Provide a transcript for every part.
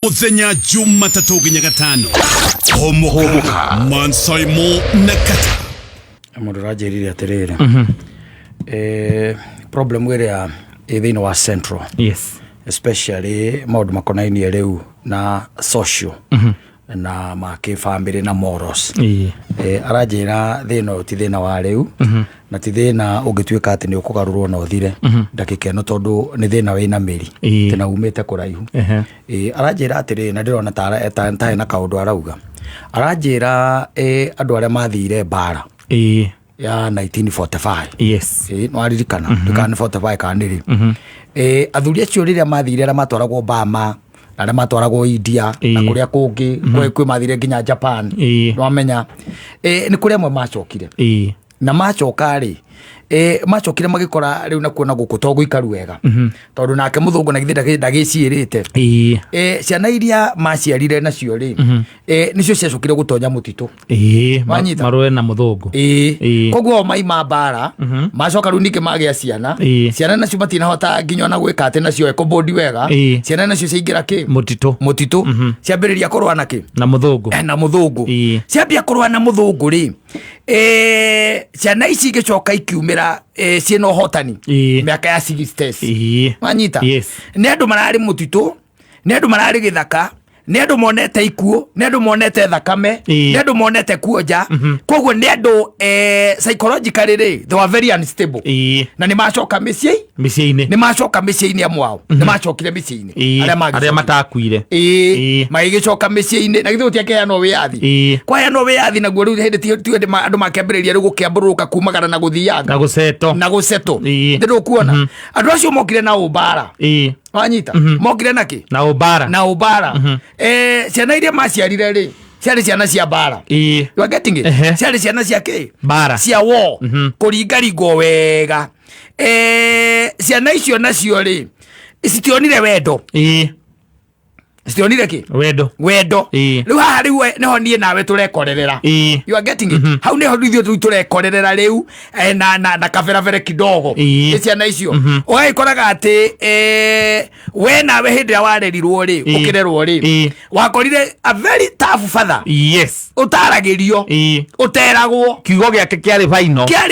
Muthenya Jumatatu nginya gatano homoka Mansoimo Nakata mundu rajirire atirire problem area thini wa central, yes, especially maundu makonainie riu na social na make family na morals. Arajira thina ti thina wa riu na ti thina ungituika ati ni ukugarurwo na uthire ndakika no tondu ni thina wina miri tina umite kuraihu. Arajira atiri na ndirona ta na kaundu arauga arajira andu aria mathire bara ya 1945, yes, no aririkana ndikana 45 kaniri athuri acio riria mathire ara matwaragwo Bama na matwaragwo India na kuria kungi kwe mathire nginya Japan, no amenya ni kuria amwe macokire na macoka ri macokire magikora riu na kuona guku to guikaru wega tondu nake muthungu na githida ndagicirite ciana iria maciarire nacio ri nicio ciacokire gutonya mutitu marwe na muthungu koguo maima bara macoka riu nike magia ciana nacio matinahota nginya na gwika ati nacio eko body wega ciana nacio ciingira ki mutitu ciambiriria kurwa na ki na muthungu ciambia kurwa na muthungu ri ciana ici gicoka ikiumira cieno hotani miaka ya 60s manyita ni andu marari mutitu ni andu marari githaka ni andu monete ikuo ni andu monete thakame ni andu monete kuoja koguo ni andu psychologically they were very unstable na ni macoka micii-ini ni macoka micii-ini amwao ni macokire micii-ini aria matakuire magicoka micii-ini na githu tiake no wiathi kwa ya no wiathi naguo riu hindi ti andu makembiriria riu gukiamburuka kumagara na guthiaga na guseto ndiru kuona andu acio mokire na ubara wanyita mokire naki na ubara ciana iria maciarire ri ciari ciana cia bara you are getting it ciari ciana cia ki bara cia wo kuringaringo wega ciana icio nacio ri citionire wendo citionire ki wendo riu haha riu neho nie nawe turekorerera you are getting it hau neho ithio turekorerera riu na kaveravere kidogo ciana icio oikoraga ati we nawe hindi ya warerirwo ri ukirerwo ri wakorire a very tough father, yes, utaragirio uteragwo kiugo giake kiari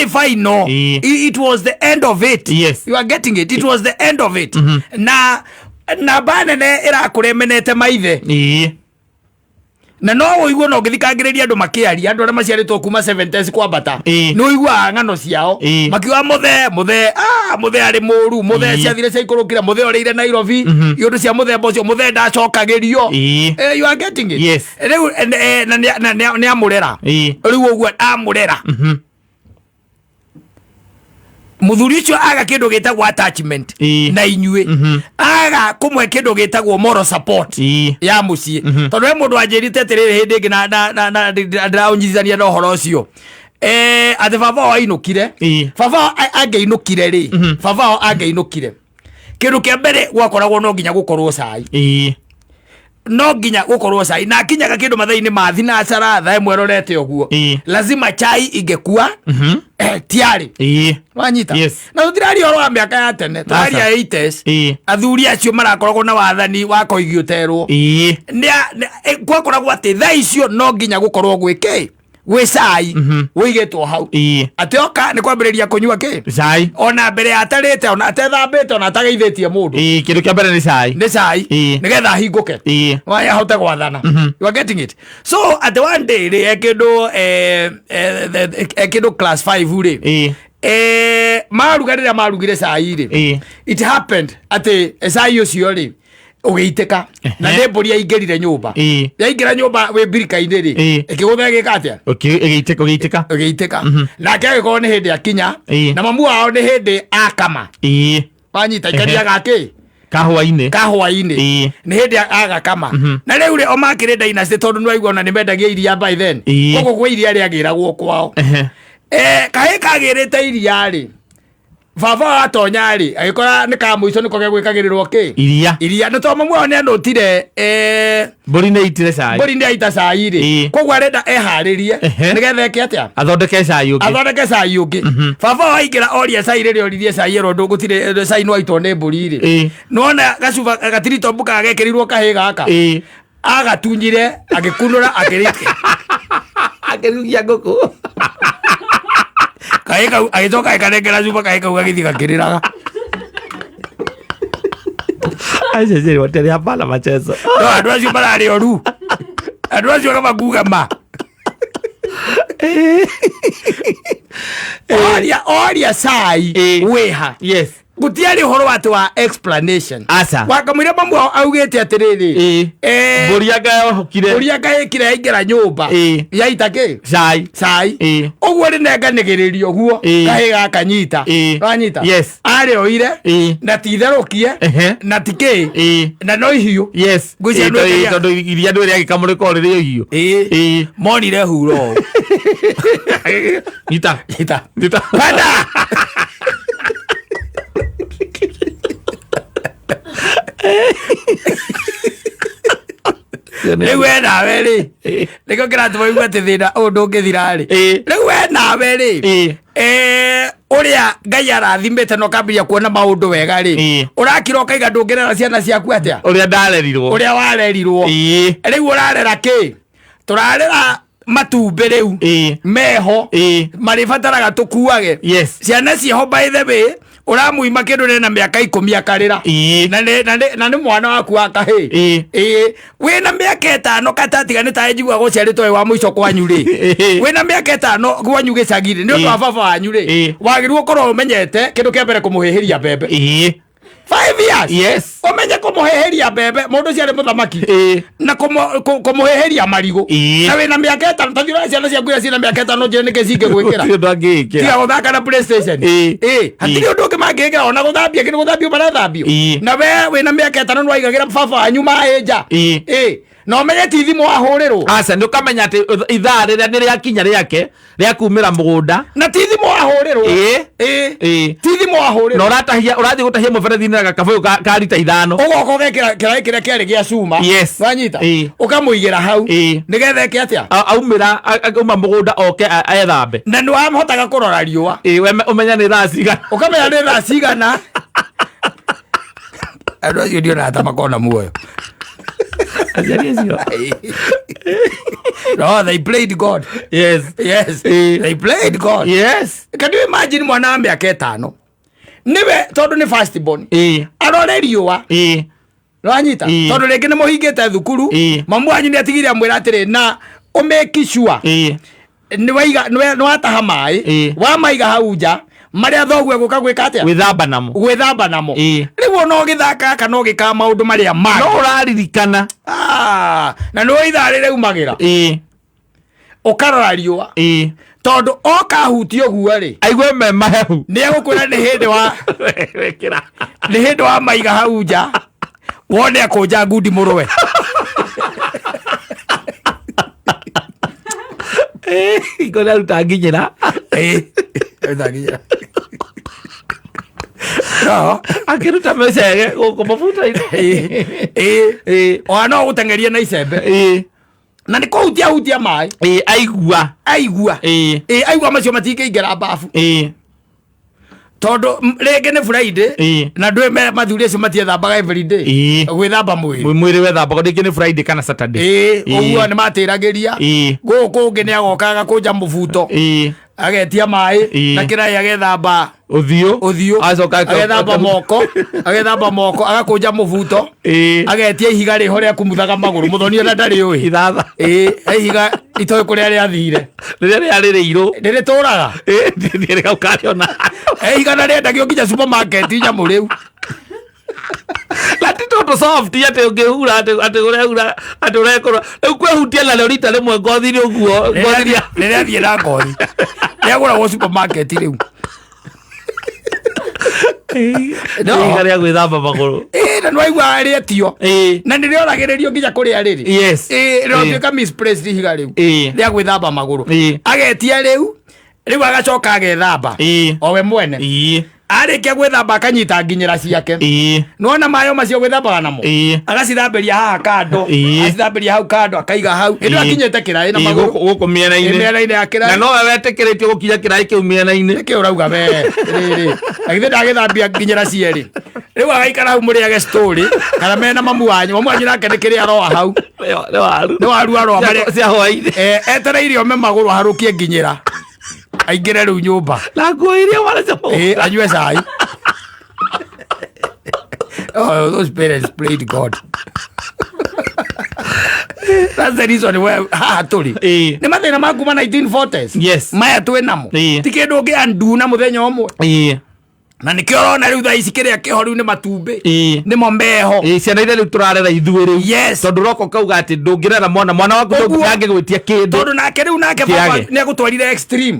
final it was the end of it, yes, you are getting it was the end of it na banene irakuremenete maithe na no uiguo no ngithikagiriria andu makiaria andu aria maciaritwo kuma 70s kwambata no uigua ngano ciao makiwa muthe ari muru muthe ciathire cia ikurukira muthe orire Nairobi yundu cia muthemba ucio muthe ndacokagirio you are getting it, yes, riu na ni amurera riu uguo amurera muthuri ucio aga kindu gitagwo attachment na inyue aga kumwe kindu gitagwo moral support ya mucie tondu mundu anjirite tiriri hindi ngi na ndiraũnyithania na uhoro ucio ati baba ainukire baba angeinukire ri baba angeinukire kindu kia mbere gwakoragwo no nginya gukorwo cai no nginya gukorwo cai na kinyaga kindu mathaini ma thinacara tha imwe rorete uguo lazima chai ingekua tiari wanyita na utirari oro wa miaka ya tene tari ya 80s athuri acio marakoragwo na wathani wa koigioterwo gwakoragwo ati tha icio no nginya gukorwo gwike gwe cai wigetwo hau ati oka ni kwambiriria kunyua ki cai ona mbere atarite ona atethambite ona atageithitie mundu kindu kia mbere ni cai nigetha hinguke waya hote gwathana you are getting it. So at one day ri ekindu class 5 ri marugire cai ri it happened ati cai ucio ri ugiiteka na ndemburi yaingirire nyumba yaingira nyumba we birika-ini ri ikigutha gikatia ugiiteka nake agiko ni hindi akinya na mamu wao ni hindi akama wanyita ikaria gaki kahwa-ini ni hindi agakama na riu ri omakire dynasty tondu ni waigua ona ni mendagia iria by then koguo gwe iria riagiragwo kwao kahi kagirite iria ri baba atonya ri agikora ni ka muico niko gwikagirirwo ki iria na to mamu ne ndotire mburi ne itire cai mburi ne ita cai ri kogwa arenda eharirie nigetha eke atia athondeke cai ungi baba waingira oria cai ri oririe cai ro ndugutire cai no aitwo ni mburi ri nona gacuba gatirito mbuka agekirirwo kahi gaka agatunyire agikunura agirike agirugia nguku kaika agitoka ikanengera cuba kaika ugagithika kiriraga aje wote ya bala machezo no andu acio marari oru andu acio kama gugama oria cai weha yes gutiari horo watu wa explanation asa wakamwira mamu augete atiriri burianga ikire ingira nyumba yaita ki cai ogwo ri nenganigiririo guo kahi gakanyita wanyita yes ari oire na titherukie na tiki na no ihiu yes tondu iria ndu ri agikamurika riri ihiu monire huro nyita pana Riu we nawe ri niko kiratuma igua ati thina uyu ndungithira ri riu we nawe ri uria Ngai arathimite no kambiria kuona maundu wega ri urakira ukaiga ndungirera ciana ciaku atia uria warerirwo riu urarera ki turarera matumbi riu meho maribataraga tukuage ciana cieho by the way uramuima kindu na miaka 10 akarira na ni mwana waku wa kahi wina miaka 5 katatiga ni ta njigua guciaritwo wa muico kwanyu ri wina miaka 5 gwanyu gicagire ni undu wa baba wanyu ri wagirwo korwo umenyete kindu kia mbere kumuhihiria bebe 5 years yes umenye kumuhihiria bebe mundu ciari muthamaki na kumuhihiria marigo na wina miaka 5 tathira ciana cia gwira ciana miaka 5 njire nike cinge gwikira tiga guthaka na PlayStation hatiri undu ungi mangigira ona guthambia kindu guthambio marathambio na we wina miaka 5 nwaigagira baba wanyu maenja no menye ti thimu wahurirwo asa ndukamenya ati ithaa riria ni riakinya riake ria kumira mugunda na ti thimu wahurirwo ti thimu wahurirwo no urathi gutahia muberethi na gakabu ka rita 5 ugoko gekira kira kiri gia cuma wanyita ukamuigira hau nigetha eke atia aumira auma mugunda oke ethambe na ni wamhotaga kurora riua umenya ni thaa cigana ukamenya ni thaa cigana andu acio ndio na tamakona muoyo no, they played God. Yes. They played God. Yes. Can you imagine mwana wa miaka 5 niwe tondu ni first born arore riua ranyita tondu ringi ni muhingite thukuru mamu wanyu ni atigire amwira atiri na umekishua ni wataha mai wa maiga hau nja maria thogwe guka gwika atia gwithamba namo riu no githaka kana gika maundu maria ma no uraririkana na no ithari reumagira ukarora riua tondu okahutio guo ri aigwe me mahehu ni egukwira ni hindi wa wekira ni hindi wa maiga hau nja wone akunja ngundi muruwe ikona rutanginyira rutanginyira no akiruta mecege guku mafuta-ini ona gutengeria na icembe na ni kuhutia mai aigua macio matingĩingĩra mbabu tondu rĩngĩ nĩ Friday na ndwĩ mathuri acio matiethambaga everyday gwĩthamba mwĩrĩ wethambaga rĩngĩ nĩ Friday kana Saturday ũguo nĩ matĩragĩria gũkũ ũngĩ nĩ agokaga kũnja mũbuto agetia mai na kirai agethamba uthio agethamba moko agakunja mubuto agetia ihiga riho ria kumuthaga maguru muthoni ona ndari ui ithatha ihiga itoe kuria ria thire riria riari riiro riri turaga ndire gaukariona ihiga na riendagio nginya supermarket nyamu riu lati toto soft ate ungehura ate urehura ate urekora ukwehutia na leo rita rimwe ngothi ni uguo ngothi riria thie na ngothi riagura wo supermarket riu no ngaria gwithamba maguru na no aigua ri etio na ni rioragiririo nginya kuria riri yes ro tuika misplaced higa riu ria gwithamba maguru agetia riu agacoka agethamba o we mwene arĩkia gwĩthamba akanyita nginyĩra ciake nona mayo macio gwĩthambaga namo agacithamberia haha kando acithamberia hau kando akaiga hau ĩno akinyĩte kĩraĩ na magũrũ gũkũ mĩena-inĩ ya kĩraĩ na nowe wetĩkĩrĩtio gũkinya kĩraĩ kĩu mĩena-inĩ nĩkĩo ũrauga we rĩrĩ agithĩ ndagĩthambia nginyĩra cierĩ rĩu agaikara hau mũrĩage story kana mena mamu wanyu nake nĩ kĩrĩa aroa hau nĩ waru aroa cia hwainĩ etereire ome magũrũ harũkie nginyĩra aingĩre rĩu nyũmba na nguo iria anyue cai. Oh, those parents prayed God. That's the reason why tuli nĩ mathĩna ma kuma 1940s maya twĩ namo ti kĩndũ ũngĩ na mũthenya ũmwe na nĩkĩo ũrona rĩu thaa ici kĩrĩa kĩho rĩu nĩ matumbĩ nĩmo meho ciana iria rĩu tũrarera ithuĩ rĩu tondũ roko kauga atĩ ndũngĩrera mwana waku ndũngĩagĩgwĩtia kĩndũ tondũ nake rĩu nake baba nĩagũtwarire extreme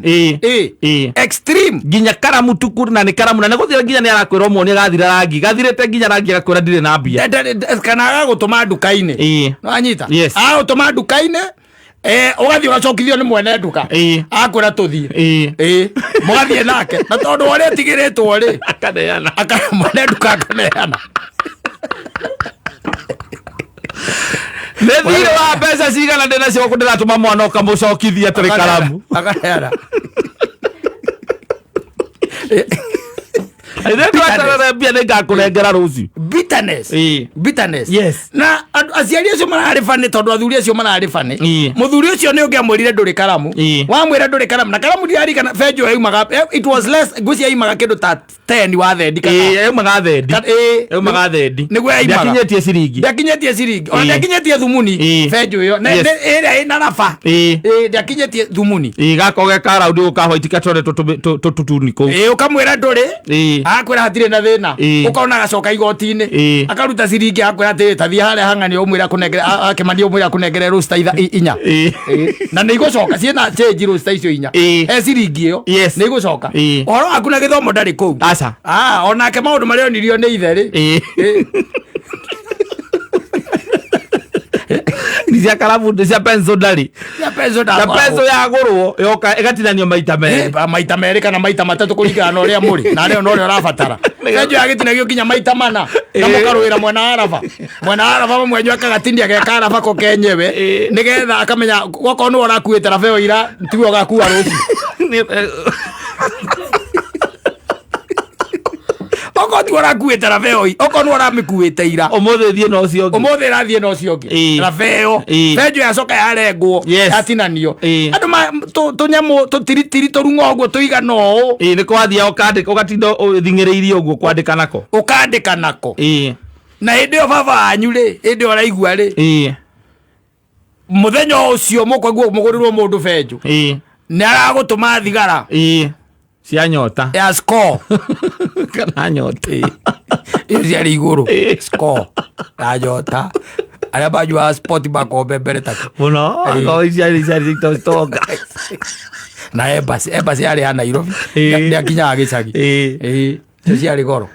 extreme nginya karamu tukuru na nĩ karamu na nĩgũthira nginya nĩ arakwĩra ũmwe nĩ agathira rangi gathirĩte nginya rangi agakwĩra ndirĩ na mbia kana agagũtũma nduka-inĩ wanyita agagũtũma nduka-inĩ ũgathiĩ ũgacokithio nĩ mwene nduka akwĩra tũthiĩ mũgathiĩ nake na tondũ ũrĩa tigĩrĩtwo rĩ akaneana mwene nduka akaneana nĩ thirĩ wa mbeca cigana ndĩnacio gũkũ ndĩratũma mwana ũkamũcokithia tũrĩ karamu akaneana mbia nĩ ngakũrengera rũciũ bitterness na aciari acio mararĩ bani tondũ athuri acio mararĩ bani mũthuri ũcio nĩ ũngĩamwĩrire ndũrĩ karamu wamwĩra ndũrĩ karamu na karamu ndirarikana benjo yaumaga it was less ngũci yaimaga kĩndũ ta 10 wa thendi kana yaumaga thendi nĩguo yaimaga ndakinyĩtie ciringi ona ndakinyĩtie thumuni benjo ĩyo ĩrĩa ĩna raba ndakinyĩtie thumuni gakoge karaũndi ũkahwaitika tondũ tũtutuni kũu ũkamwĩra ndũrĩ akwĩra hatirĩ na thĩna ũkona agacoka igoti-inĩ akaruta ciringi akwĩra atĩ tathiĩ harĩa hang'ania ũmwĩra kũnengere akĩmania ũmwĩra kũnengere rũcita 4 na nĩ igũcoka ciĩna change rũcita icio 4 ciringi ĩyo nĩ igũcoka ũhoro waku na gĩthomo ndarĩ kũu onake maũndũ marĩa onirio nĩ ithe rĩ cia karamu cia penso ndari ya penso yagũrwo yoka ĩgatinanio maita merĩ kana maita matatũ kũringana na ũrĩa mũrĩ na rĩo no rĩo ũrabatara benjo yagĩtinagio nginya maita mana na mũkarũĩra mwena wa arafa mwenyu akagatindia geka arafa ko kenyewe nĩgetha akamenya gwakorwo nĩwe ũrakuĩte raba ĩyo ira tiwe ũgakua rũciũ oko tu arakuĩte raba ĩyo oko nĩwe ũramĩkuĩte ira ũmũthĩ thiĩ na ũcio ũngĩ ũmũthĩ ĩrathiĩ na ũcio ũngĩ raba ĩyo benjo yacoka yarengwo yatinanio andũ tũnyamũ tũtiritiri tũrung'o ũguo tũigana ũũ nĩ kwathiĩ ũgatinda ũthing'ĩrĩirie ũguo ũkandĩka nako na hĩndĩ ĩyo baba wanyu rĩ hĩndĩ ĩyo ũraigua rĩ mũthenya ũcio mũkwaigua mũgũrĩrwo mũndũ benjo nĩ aragũtũma thigara cia nyota ya score kana nyota iyo ciarĩ igũrũ score ya nyota arĩa banyuaga sport makombe mbere tako mũno ciarĩ tonga na embassy yarĩ ya Nairobi nĩakinyaga gĩcagi ciarĩ goro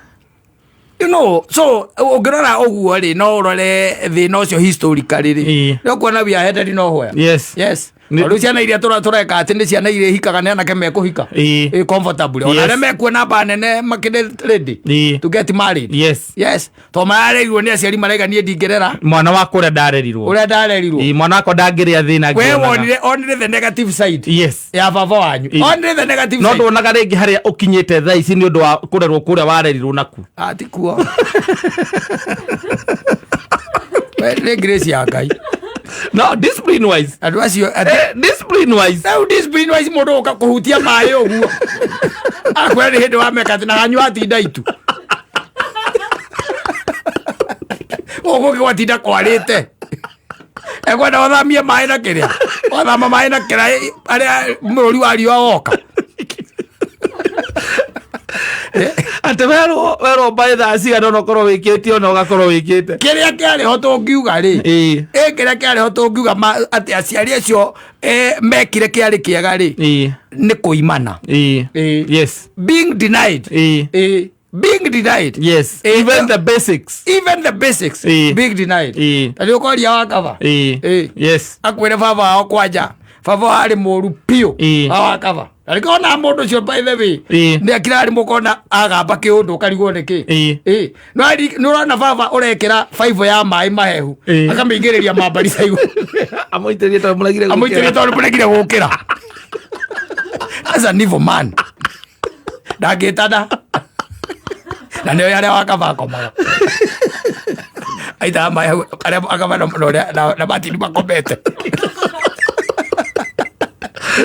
so ũngĩrora ũguo rĩ no ũrore thĩna ũcio historically rĩ nĩ ũkuona we are headed nowhere yes Rĩu ciana iria tũreka atĩ nĩ ciana iria ihikaga nĩ anake mekũhika comfortably ona arĩa mekuona mba nene makĩrĩ ready to get married yes to mararĩirwo nĩ aciari mareganie ndingĩrera mwana wakwa ũrĩa ndarerirwo mwana wakwa ndangĩrĩa thĩna we onire the negative side ya baba wanyu onire the negative side no ndonaga rĩngĩ harĩa ũkinyĩte thaa ici nĩ ũndũ wa kũrerwo kũrĩa warerirwo naku atikuo nĩ grace ya Ngai. No, discipline wise. Discipline wise. No, discipline wise mũndũ ũka kũhutia maĩ ũguo. Akwĩra nĩ hĩndĩ wameka atĩ na hanyua atinda itu. Ũguo gwatinda kwarĩte. Ekwenda wathamie maĩ na kĩrĩa. Wathama maĩ na kĩrĩa arĩa mũrũri wa riũa woka. Ate wero mbae thaa cigana ona ũkorwo wĩkĩte ona ũgakorwo wĩkĩte kĩrĩa kĩarĩ ho tũngiuga rĩ kĩrĩa kĩarĩ ho tũngiuga atĩ aciari acio mekire kĩarĩ kĩega rĩ nĩ kũimana being denied yes even the basics being denied tari ũkoria wa kaba yes akwĩre baba wao kwanja baba arĩ mũru piũ wa kaba Alikona mundu cio by the way ni akira ari mukona agamba kiundu karigwo niki no rana baba urekira 5 ya mai mahehu akamingiriria mambari saigu amoiterie to mulagire gukira as a evil man dagetada na ndio yale wakavako mayo aita mai akavana na batini makomete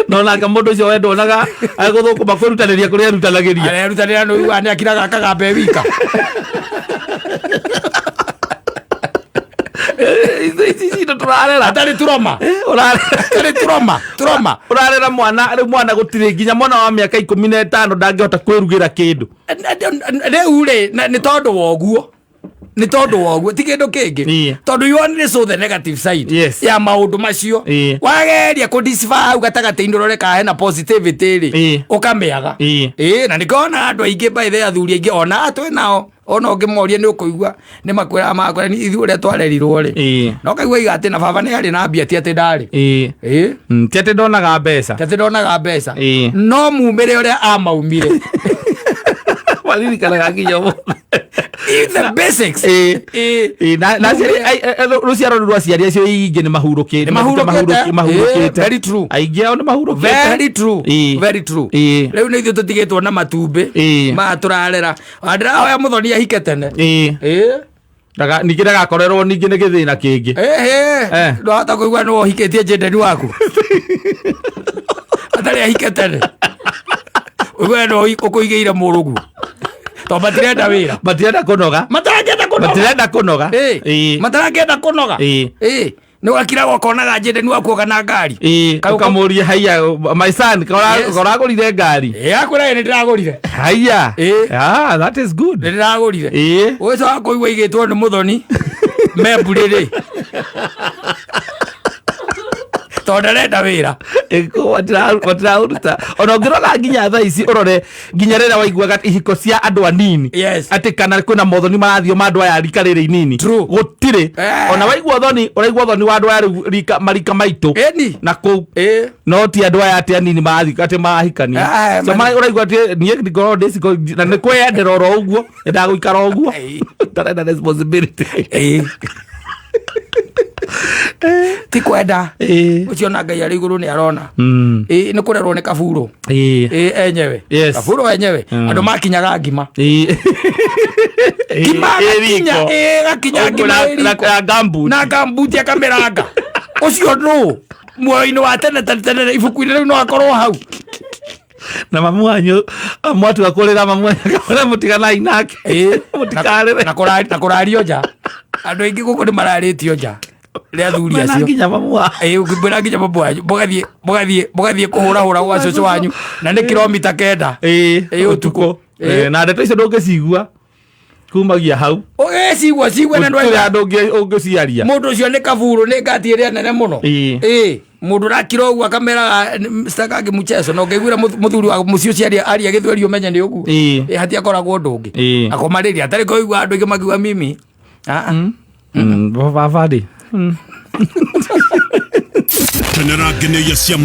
no nanga mundu cio wendo naga aguthuka kurutaniria kuria rutanagiriria no ane akiraga akagambe wika ici turarera atari turoma urarera mwana gutire nginya mwana wa miaka 15 ndangihota kwirugira kindu reure ni tondu woguo ti kindu kingi tondu you only saw the negative side ya maundu macio wageria ku disfy hau gatagati ndorore ka hena positivity ri ukameaga na nikona andu aingi by the athuri aingi ona atwe nao ona ngimoria ni ukuigua ni makwira makora ni ithu uria twarerirwo ri no kaigua igati na baba ni ari na mbia ti ati ndari ti ati ndonaga mbeca no mumire uria amaumire walirikanaga nginya the basics na ruciaro rwa ciari acio ingi ni mahurukite very true aingi ao ni mahurukite very true riu ni ithu tutigitwo na matumbi ma turarera andira oya muthoni ahike tene ningi ndagakorerwo ningi ni githina kingi ndahota kuigua no hikitie jendeni waku atari ahike tene we no ukuigeire murugu to matirenda wira matirenda kunoga ni wakira gokonaga jendeni waku kana ngari kamuria haiya my son koragurire ngari akwira ni ndiragurire haiya that is good ndiragurire we so kuigua igitwo ni muthoni memburire tonderenda wira watiraruta ona ngirora nginya thaa ici urore nginya rira waiguaga ihiko cia andu anini ati kana kwina mothoni marathio ma andu aya rika riri inini gutire ona waigua thoni uraigua thoni wa andu aya rika marika maitu na ku no ti andu aya ati anini marathio ati mahikania so mai uraigua ati nie ngoro ndisi na ni kwendera oro uguo ndaguikara uguo tarenda responsibility ti kwenda ucio na ngai ari iguru ni arona ni kurerwo ni kaburu enyewe kaburu enyewe andu makinyaga ngima gakinya na gambuti akameranga ucio no muoini wa tene ibuku-ini riu no akorwo hau na mamu wanyu mwatu akurira mamu wanyu mutiganai nake mutikarire na kurario nja andu aingi guku ni mararitio nja ria thuri acio nginya mamu wa ukibira nginya mamu wanyu bogathie kuhura gwa cucu wanyu na ni kilomita 9 utuko na ndeto icio ndungicigua kumagia hau cigua na andu ungiciaria mundu ucio ni kaburu ni ngati iria nene muno mundu rakira uguo akameraga stakagi muchezo no ngiguira muthuri wa mucio ciari ari agithweri umenye ni uguo hati akoragwo ndungi akomariria atari koigua andu ingi magiwa mimi baba ndi Tenera gene yasia